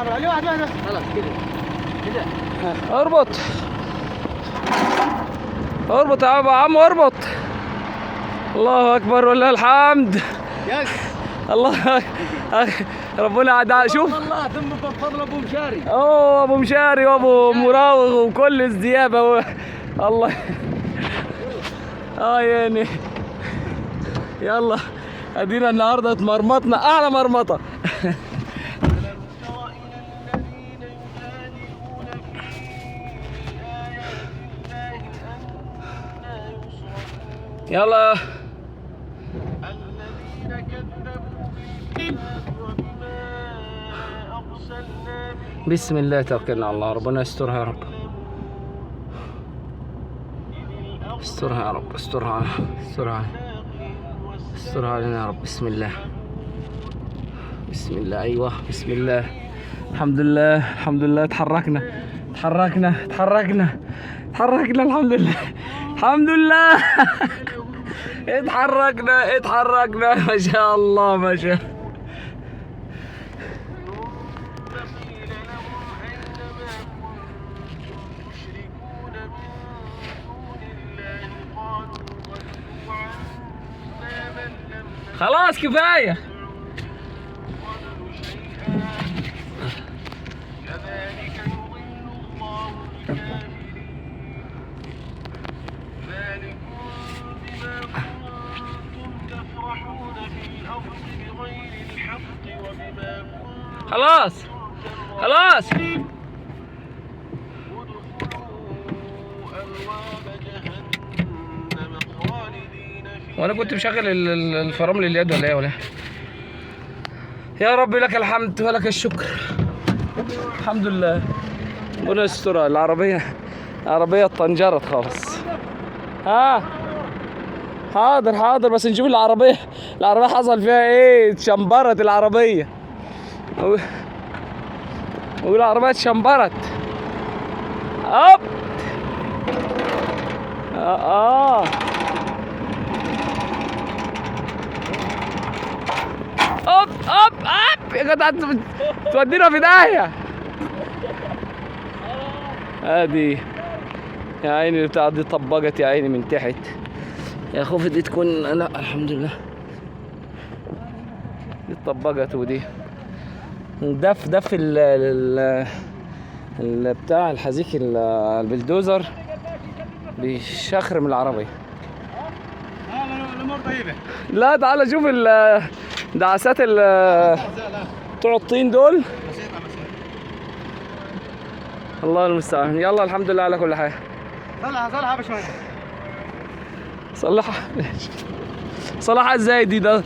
عليه واحد بس. خلاص كده كده. اربط اربط يا عم اربط. الله اكبر ولله الحمد. يس. الله ربنا عاد. شوف والله ثم بفضل ابو مشاري. اوه ابو مشاري وابو مراوغ وكل الزيابه الله. يعني يلا ادينا النهارده اتمرمطنا اعلى مرمطه. يلا بسم الله توكلنا على الله. ربنا يسترها يا رب. استرها يا رب. استرها استرها استرها علينا يا رب. بسم الله بسم الله. ايوه بسم الله. الحمد لله الحمد لله. تحركنا تحركنا تحركنا تحركنا. الحمد لله الحمد لله. اتحركنا اتحركنا. ما شاء الله ما شاء الله. خلاص كفاية. خلاص خلاص. وانا كنت مشغل الفرامل اليد ولا ايه ولا؟ يا رب لك الحمد ولك الشكر. الحمد لله. ربنا يسترها. العربية اتطنجرت خالص. ها حاضر حاضر بس نشوف العربية حصل فيها ايه. اتشمبرت العربية والعربية اتشمبرت. هوب اوب اوب اوب يا جدع تودينا في داهية. ادي يا عيني البتاعة دي طبقت يا عيني من تحت. يا خوفي دي تكون لا الحمد لله دي اتطبقت. ودي دف بتاع الحزيك البلدوزر بيشخرم العربية. الامور طيبه. لا تعال شوف دعسات بتوع الطين دول. الله المستعان. يلا الحمد لله على كل حال. صلحها بشويه. صلحها ازاي دي ده